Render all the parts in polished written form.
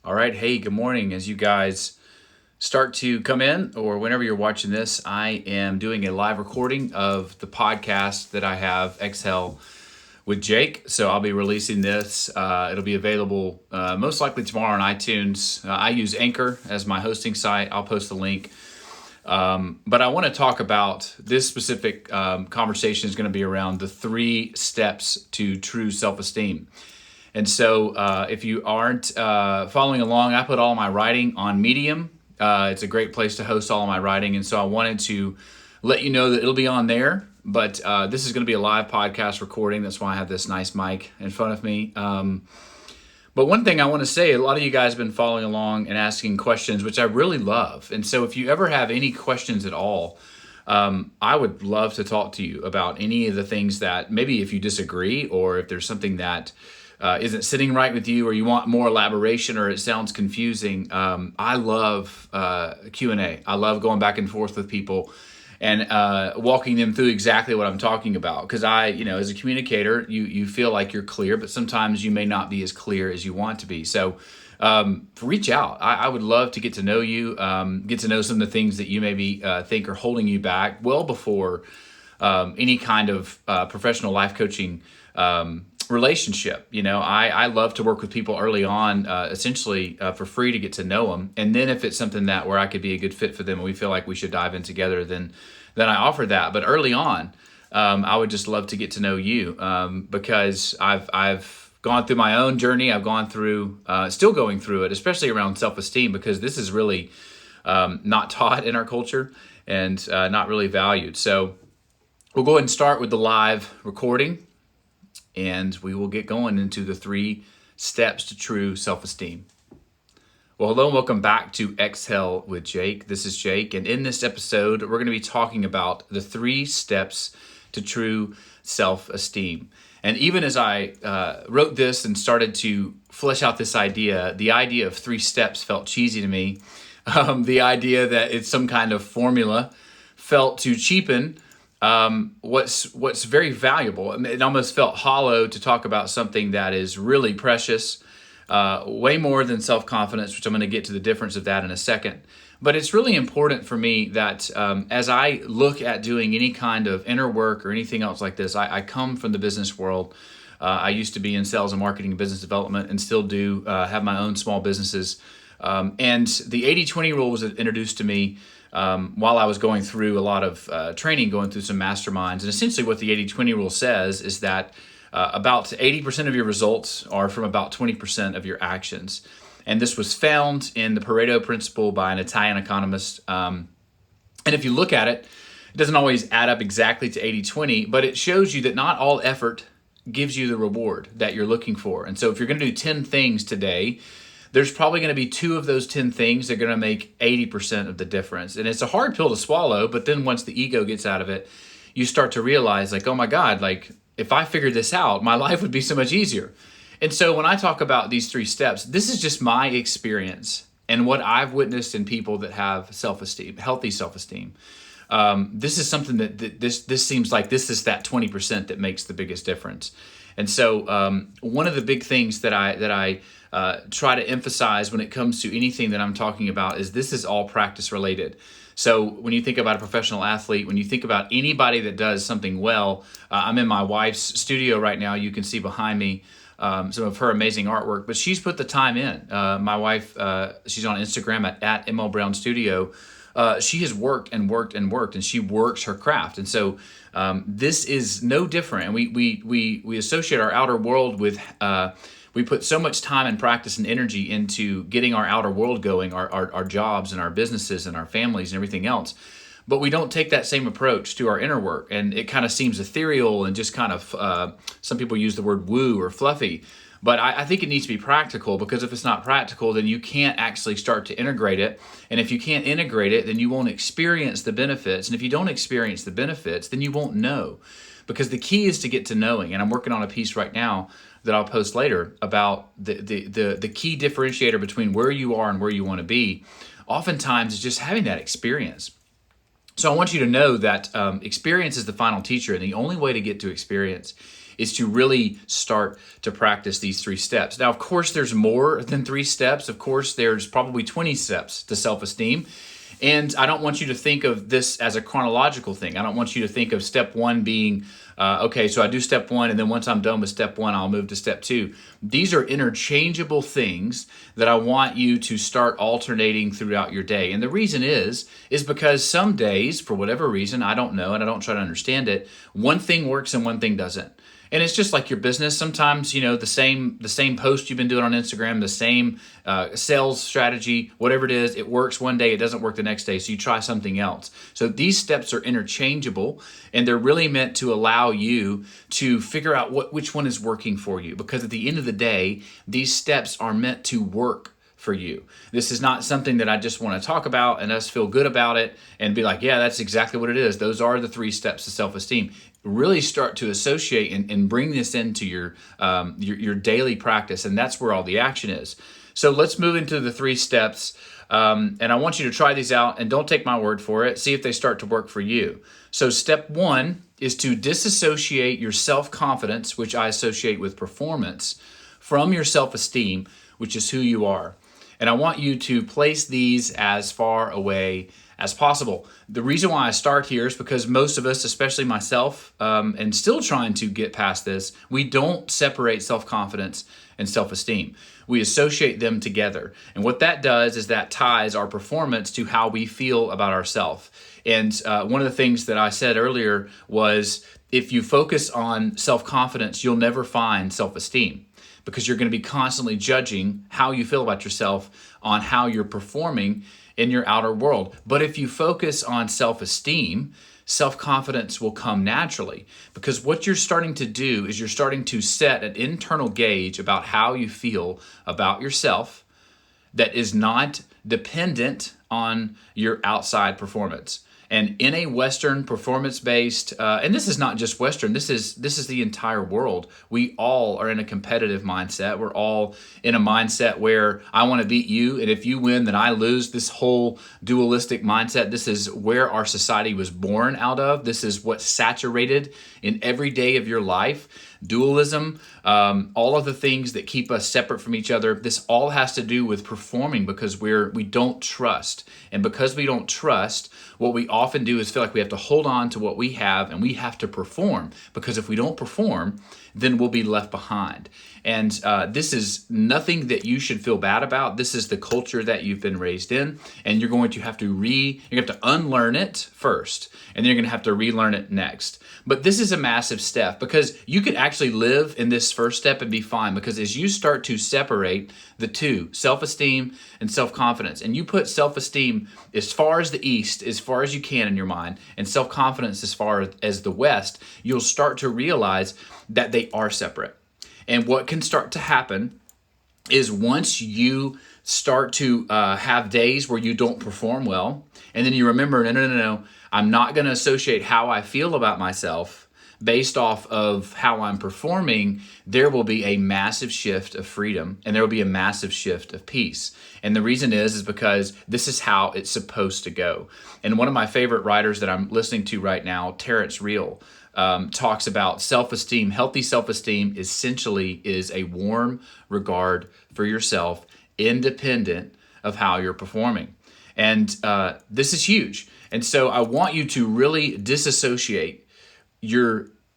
All right. Hey, good morning. As you guys start to come in, or whenever you're watching this, I am doing a live recording of the podcast that I have, Exhale with Jake. So I'll be releasing this. It'll be available most likely tomorrow on iTunes. I use Anchor as my hosting site. I'll post the link. But I want to talk about this specific conversation is going to be around the 3 steps to true self-esteem. And so if you aren't following along, I put all my writing on Medium. It's a great place to host all of my writing. And so I wanted to let you know that it'll be on there. But this is going to be a live podcast recording. That's why I have this nice mic in front of me. But one thing I want to say, a lot of you guys have been following along and asking questions, which I really love. And so if you ever have any questions at all, I would love to talk to you about any of the things that maybe if you disagree or if there's something that isn't sitting right with you or you want more elaboration or it sounds confusing. I love Q&A. I love going back and forth with people and walking them through exactly what I'm talking about. Because as a communicator, you feel like you're clear, but sometimes you may not be as clear as you want to be. So reach out. I would love to get to know you, get to know some of the things that you maybe think are holding you back well before any kind of professional life coaching relationship. I love to work with people early on, essentially for free to get to know them. And then if it's something that where I could be a good fit for them and we feel like we should dive in together, then I offer that. But early on, I would just love to get to know you because I've gone through my own journey. I've gone through, still going through it, especially around self-esteem, because this is really not taught in our culture and not really valued. So we'll go ahead and start with the live recording. And we will get going into the 3 steps to true self-esteem. Well, hello and welcome back to Exhale with Jake. This is Jake, and in this episode, we're going to be talking about the 3 steps to true self-esteem. And even as I wrote this and started to flesh out this idea, the idea of 3 steps felt cheesy to me. The idea that it's some kind of formula felt to cheapen what's very valuable. It almost felt hollow to talk about something that is really precious, way more than self-confidence, which I'm going to get to the difference of that in a second. But it's really important for me that as I look at doing any kind of inner work or anything else like this, I come from the business world. I used to be in sales and marketing and business development and still do have my own small businesses. And the 80-20 rule was introduced to me while I was going through a lot of training, going through some masterminds. And essentially what the 80-20 rule says is that about 80% of your results are from about 20% of your actions. And this was found in the Pareto principle by an Italian economist. And if you look at it, it doesn't always add up exactly to 80-20, but it shows you that not all effort gives you the reward that you're looking for. And so if you're going to do 10 things today, there's probably going to be 2 of those 10 things that are going to make 80% of the difference. And it's a hard pill to swallow, but then once the ego gets out of it, you start to realize like, oh my God, like if I figured this out, my life would be so much easier. And so when I talk about these 3 steps, this is just my experience and what I've witnessed in people that have self-esteem, healthy self-esteem. This is something that this seems like this is that 20% that makes the biggest difference. And so one of the big things that I try to emphasize when it comes to anything that I'm talking about is this is all practice related. So when you think about a professional athlete, when you think about anybody that does something well, I'm in my wife's studio right now. You can see behind me some of her amazing artwork, but she's put the time in. My wife, she's on Instagram at ML Brown Studio. She has worked and worked and worked, and she works her craft. And so this is no different. And we associate our outer world with, we put so much time and practice and energy into getting our outer world going, our jobs and our businesses and our families and everything else. But we don't take that same approach to our inner work. And it kind of seems ethereal and just kind of, some people use the word woo or fluffy. But I think it needs to be practical, because if it's not practical, then you can't actually start to integrate it. And if you can't integrate it, then you won't experience the benefits. And if you don't experience the benefits, then you won't know. Because the key is to get to knowing. And I'm working on a piece right now that I'll post later about the key differentiator between where you are and where you want to be. Oftentimes is just having that experience. So I want you to know that experience is the final teacher, and the only way to get to experience is to really start to practice these 3 steps. Now, of course, there's more than 3 steps. Of course, there's probably 20 steps to self-esteem. And I don't want you to think of this as a chronological thing. I don't want you to think of step 1 being, okay, so I do step 1, and then once I'm done with step 1, I'll move to step 2. These are interchangeable things that I want you to start alternating throughout your day. And the reason is because some days, for whatever reason, I don't know, and I don't try to understand it, one thing works and one thing doesn't. And it's just like your business. Sometimes, the same post you've been doing on Instagram, the same sales strategy, whatever it is, it works one day, it doesn't work the next day, so you try something else. So these steps are interchangeable, and they're really meant to allow you to figure out which one is working for you. Because at the end of the day, these steps are meant to work for you. This is not something that I just want to talk about and us feel good about it and be like, yeah, that's exactly what it is. Those are the 3 steps to self-esteem. Really start to associate and bring this into your daily practice, and that's where all the action is. So let's move into the 3 steps, and I want you to try these out, and don't take my word for it. See if they start to work for you. So step 1 is to disassociate your self-confidence, which I associate with performance, from your self-esteem, which is who you are. And I want you to place these as far away as possible. The reason why I start here is because most of us, especially myself, and still trying to get past this, we don't separate self-confidence and self-esteem. We associate them together. And what that does is that ties our performance to how we feel about ourselves. And one of the things that I said earlier was, if you focus on self-confidence, you'll never find self-esteem, because you're going to be constantly judging how you feel about yourself on how you're performing in your outer world. But if you focus on self-esteem, self-confidence will come naturally, because what you're starting to do is you're starting to set an internal gauge about how you feel about yourself that is not dependent on your outside performance. And in a Western performance-based, and this is not just Western, this is the entire world. We all are in a competitive mindset. We're all in a mindset where I want to beat you, and if you win, then I lose. This whole dualistic mindset, this is where our society was born out of. This is what's saturated in every day of your life. Dualism, all of the things that keep us separate from each other, this all has to do with performing, because we don't trust. And because we don't trust, what we often do is feel like we have to hold on to what we have, and we have to perform, because if we don't perform, then we'll be left behind. And this is nothing that you should feel bad about. This is the culture that you've been raised in, and you're going to have to unlearn it first, and then you're going to have to relearn it next. But this is a massive step, because you could actually live in this first step and be fine, because as you start to separate the two, self-esteem and self-confidence, and you put self-esteem as far as the east, as far as you can in your mind, and self-confidence as far as the west, you'll start to realize that they are separate. And what can start to happen is, once you start to have days where you don't perform well, and then you remember, no, I'm not going to associate how I feel about myself based off of how I'm performing, there will be a massive shift of freedom, and there will be a massive shift of peace. And the reason is because this is how it's supposed to go. And one of my favorite writers that I'm listening to right now, Terrence Real, talks about self-esteem. Healthy self-esteem essentially is a warm regard for yourself, independent of how you're performing. And this is huge. And so I want you to really disassociate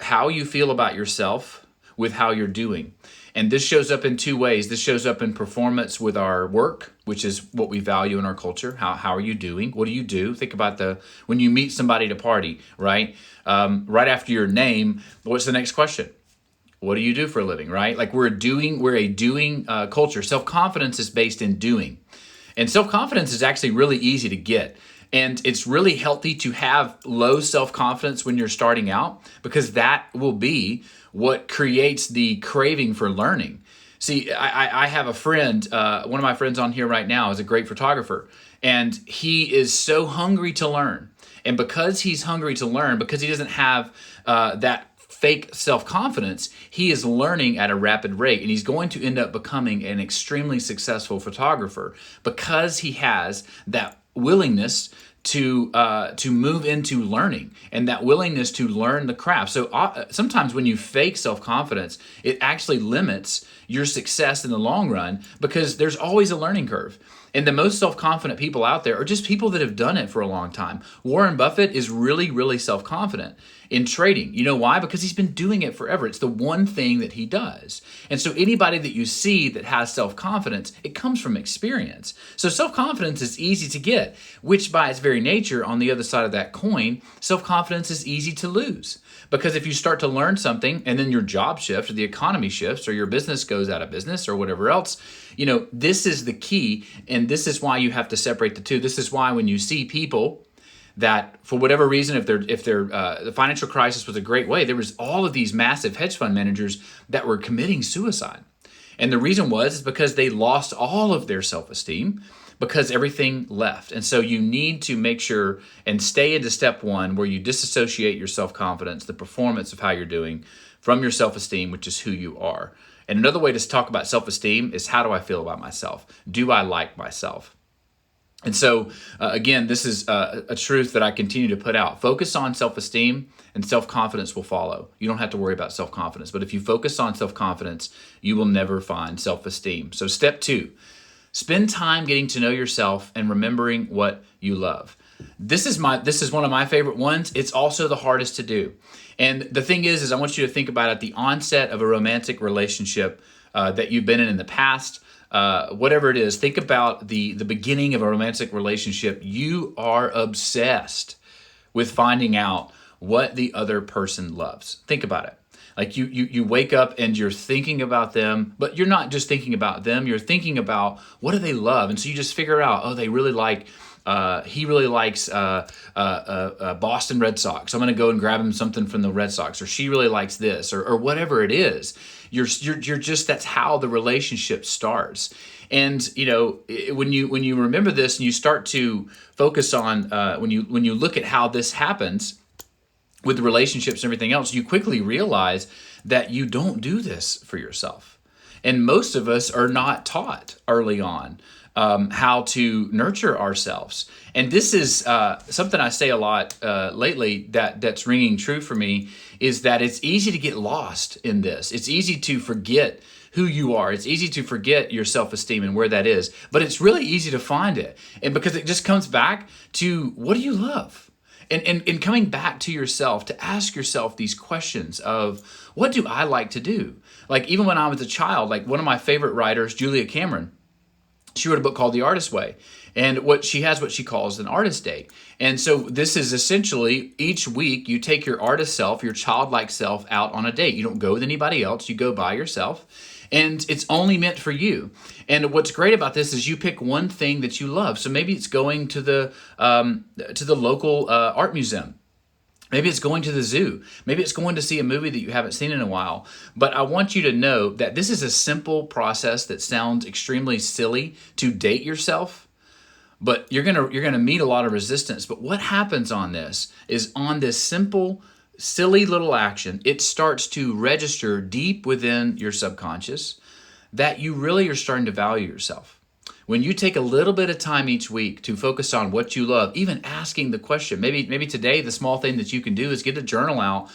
how you feel about yourself with how you're doing. And this shows up in 2 ways. This shows up in performance with our work, which is what we value in our culture. How are you doing? What do you do? Think about when you meet somebody at a party, right? Right after your name, what's the next question? What do you do for a living, right? Like we're a doing culture. Self-confidence is based in doing. And self-confidence is actually really easy to get. And it's really healthy to have low self-confidence when you're starting out, because that will be what creates the craving for learning. See, I have a friend, one of my friends on here right now is a great photographer, and he is so hungry to learn. And because he's hungry to learn, because he doesn't have that fake self-confidence, he is learning at a rapid rate, and he's going to end up becoming an extremely successful photographer because he has that willingness to move into learning and that willingness to learn the craft. So sometimes when you fake self-confidence, it actually limits your success in the long run because there's always a learning curve. And the most self-confident people out there are just people that have done it for a long time. Warren Buffett is really, really self-confident in trading. You know why? Because he's been doing it forever. It's the one thing that he does. And so anybody that you see that has self-confidence, it comes from experience. So self-confidence is easy to get, which by its very nature, on the other side of that coin, self-confidence is easy to lose. Because if you start to learn something and then your job shifts or the economy shifts or your business goes out of business or whatever else, this is the key. And this is why you have to separate the two. This is why when you see people that for whatever reason, if the financial crisis was a great way, there was all of these massive hedge fund managers that were committing suicide. And the reason was because they lost all of their self-esteem because everything left. And so you need to make sure and stay into step one where you disassociate your self-confidence, the performance of how you're doing, from your self-esteem, which is who you are. And another way to talk about self-esteem is, how do I feel about myself? Do I like myself? And so, again, this is a truth that I continue to put out. Focus on self-esteem and self-confidence will follow. You don't have to worry about self-confidence. But if you focus on self-confidence, you will never find self-esteem. So step two, spend time getting to know yourself and remembering what you love. This is one of my favorite ones. It's also the hardest to do. And the thing is I want you to think about at the onset of a romantic relationship that you've been in the past. Whatever it is, think about the beginning of a romantic relationship. You are obsessed with finding out what the other person loves. Think about it. Like you wake up and you're thinking about them, but you're not just thinking about them. You're thinking about what do they love, and so you just figure out, oh, they really like. He really likes Boston Red Sox. I'm going to go and grab him something from the Red Sox, or she really likes this, or whatever it is. You're just, that's how the relationship starts. And when you remember this and you start to focus on when you look at how this happens with the relationships and everything else, you quickly realize that you don't do this for yourself. And most of us are not taught early on how to nurture ourselves. And this is something I say a lot lately that's ringing true for me, is that it's easy to get lost in this. It's easy to forget who you are. It's easy to forget your self-esteem and where that is, but it's really easy to find it. And because it just comes back to, what do you love? And coming back to yourself, to ask yourself these questions of, what do I like to do? Like, even when I was a child, like one of my favorite writers, Julia Cameron, she wrote a book called The Artist's Way. And what she calls an artist day. And so this is essentially, each week you take your artist self, your childlike self, out on a date. You don't go with anybody else. You go by yourself. And it's only meant for you. And what's great about this is you pick one thing that you love. So maybe it's going to the local art museum. Maybe it's going to the zoo. Maybe it's going to see a movie that you haven't seen in a while. But I want you to know that this is a simple process that sounds extremely silly to date yourself, but you're gonna meet a lot of resistance. But what happens on this is, on this simple, silly little action, it starts to register deep within your subconscious that you really are starting to value yourself. When you take a little bit of time each week to focus on what you love, even asking the question, maybe today the small thing that you can do is get a journal out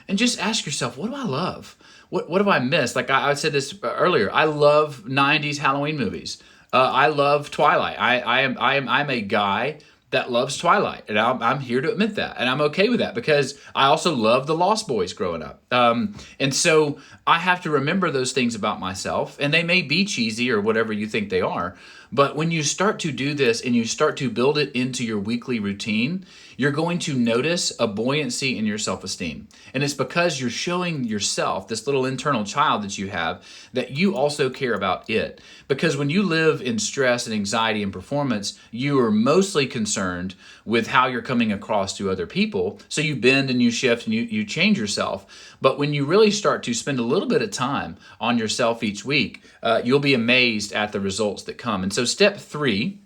and just ask yourself, what do I love? What have I missed? Like I said this earlier, I love 90s Halloween movies. I love Twilight. I'm a guy that loves Twilight, and I'm here to admit that, and I'm okay with that because I also love the Lost Boys growing up. And so I have to remember those things about myself, and they may be cheesy or whatever you think they are, but when you start to do this and you start to build it into your weekly routine, you're going to notice a buoyancy in your self-esteem. And it's because you're showing yourself, this little internal child that you have, that you also care about it. Because when you live in stress and anxiety and performance, you are mostly concerned with how you're coming across to other people. So you bend and you shift and you change yourself. But when you really start to spend a little bit of time on yourself each week, you'll be amazed at the results that come. And so step 3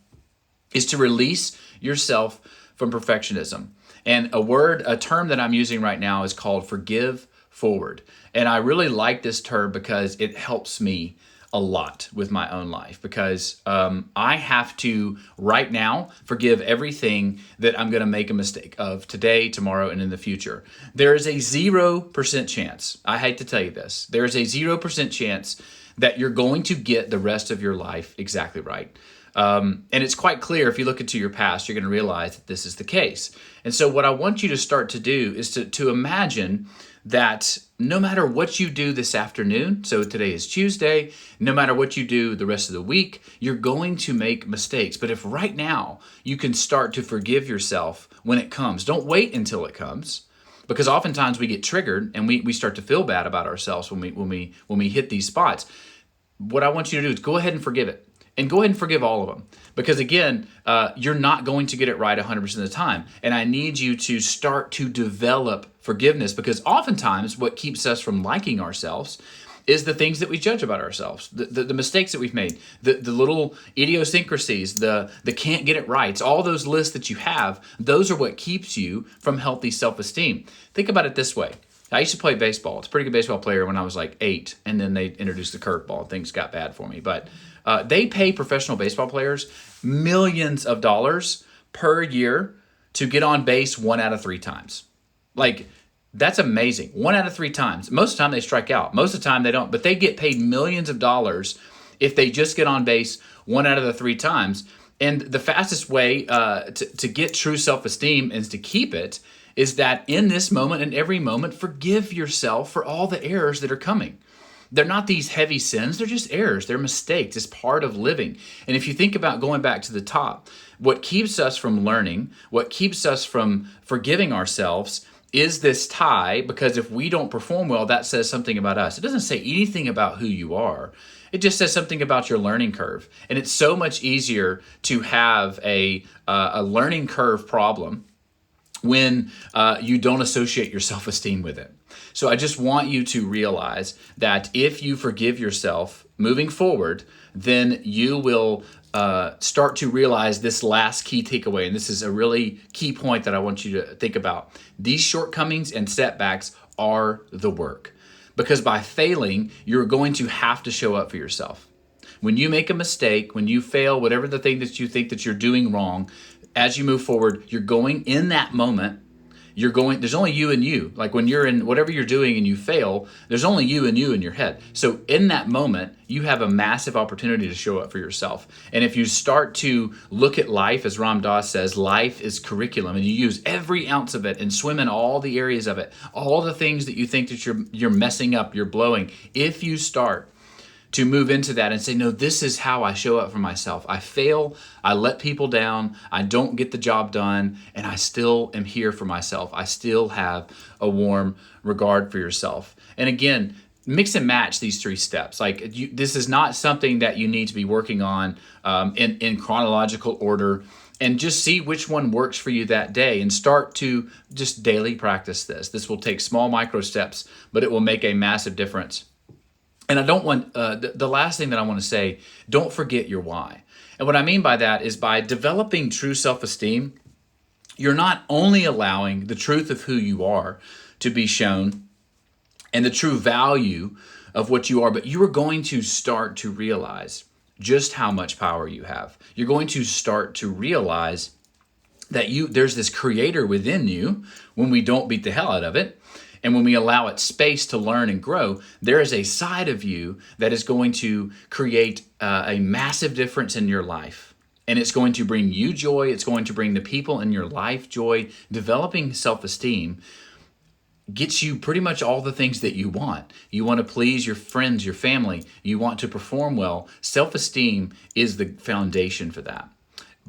is to release yourself from perfectionism. And a term that I'm using right now is called forgive forward. And I really like this term because it helps me a lot with my own life because I have to right now forgive everything that I'm going to make a mistake of today, tomorrow, and in the future. There is a 0% chance, I hate to tell you this, there is a 0% chance that you're going to get the rest of your life exactly right. And it's quite clear if you look into your past, you're going to realize that this is the case. And so what I want you to start to do is to imagine that no matter what you do this afternoon, so today is Tuesday, no matter what you do the rest of the week, you're going to make mistakes. But if right now you can start to forgive yourself when it comes, don't wait until it comes. Because oftentimes we get triggered and we start to feel bad about ourselves when we hit these spots. What I want you to do is go ahead and forgive it. And go ahead and forgive all of them. Because again, you're not going to get it right 100% of the time. And I need you to start to develop forgiveness, because oftentimes what keeps us from liking ourselves is the things that we judge about ourselves, the mistakes that we've made, the little idiosyncrasies, the can't get it rights, all those lists that you have, those are what keeps you from healthy self-esteem. Think about it this way. I used to play baseball. I was a pretty good baseball player when I was like 8, and then they introduced the curveball. Things got bad for me. But they pay professional baseball players millions of dollars per year to get on base 1 out of 3 times. Like, that's amazing. 1 out of 3 times. Most of the time they strike out. Most of the time they don't. But they get paid millions of dollars if they just get on base 1 out of the 3 times. And the fastest way to get true self-esteem and to keep it is that in this moment and every moment, forgive yourself for all the errors that are coming. They're not these heavy sins. They're just errors. They're mistakes. It's part of living. And if you think about going back to the top, what keeps us from learning, what keeps us from forgiving ourselves is this tie, because if we don't perform well, that says something about us. It doesn't say anything about who you are. It just says something about your learning curve. And it's so much easier to have a learning curve problem when you don't associate your self-esteem with it. So I just want you to realize that if you forgive yourself moving forward, then you will start to realize this last key takeaway. And this is a really key point that I want you to think about. These shortcomings and setbacks are the work. Because by failing, you're going to have to show up for yourself. When you make a mistake, when you fail, whatever the thing that you think that you're doing wrong, as you move forward, you're going in that moment, there's only you and you. Like when you're in whatever you're doing and you fail, there's only you and you in your head. So in that moment, you have a massive opportunity to show up for yourself. And if you start to look at life, as Ram Dass says, life is curriculum, and you use every ounce of it and swim in all the areas of it, all the things that you think that you're messing up, you're blowing. If you start to move into that and say, no, this is how I show up for myself. I fail, I let people down, I don't get the job done, and I still am here for myself. I still have a warm regard for yourself. And again, mix and match these 3 steps. This is not something that you need to be working on in chronological order, and just see which one works for you that day and start to just daily practice this. This will take small micro steps, but it will make a massive difference. And I don't want, the last thing that I want to say, don't forget your why. And what I mean by that is by developing true self-esteem, you're not only allowing the truth of who you are to be shown and the true value of what you are, but you are going to start to realize just how much power you have. You're going to start to realize that there's this creator within you when we don't beat the hell out of it. And when we allow it space to learn and grow, there is a side of you that is going to create a massive difference in your life. And it's going to bring you joy. It's going to bring the people in your life joy. Developing self-esteem gets you pretty much all the things that you want. You want to please your friends, your family. You want to perform well. Self-esteem is the foundation for that.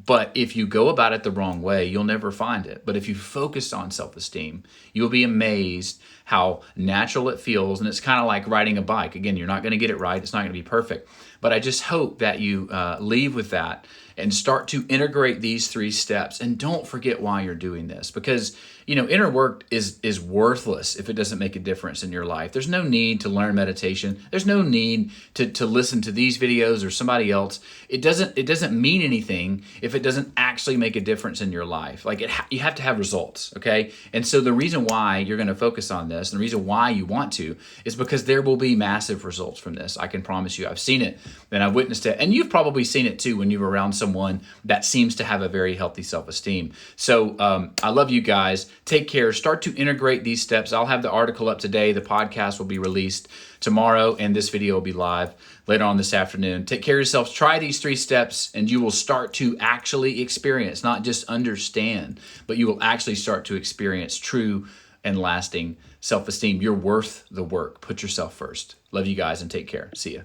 But if you go about it the wrong way, you'll never find it. But if you focus on self-esteem, you'll be amazed how natural it feels. And it's kind of like riding a bike. Again, you're not going to get it right. It's not going to be perfect. But I just hope that you leave with that and start to integrate these 3 steps. And don't forget why you're doing this, because inner work is worthless if it doesn't make a difference in your life. There's no need to learn meditation. There's no need to listen to these videos or somebody else. It doesn't mean anything if it doesn't actually make a difference in your life. Like you have to have results, okay? And so the reason why you're going to focus on this, and the reason why you want to, is because there will be massive results from this. I can promise you. I've seen it and I've witnessed it, and you've probably seen it too when you're around someone that seems to have a very healthy self-esteem. So I love you guys. Take care. Start to integrate these steps. I'll have the article up today. The podcast will be released tomorrow, and this video will be live later on this afternoon. Take care of yourselves. Try these 3 steps, and you will start to actually experience, not just understand, but you will actually start to experience true and lasting self-esteem. You're worth the work. Put yourself first. Love you guys, and take care. See ya.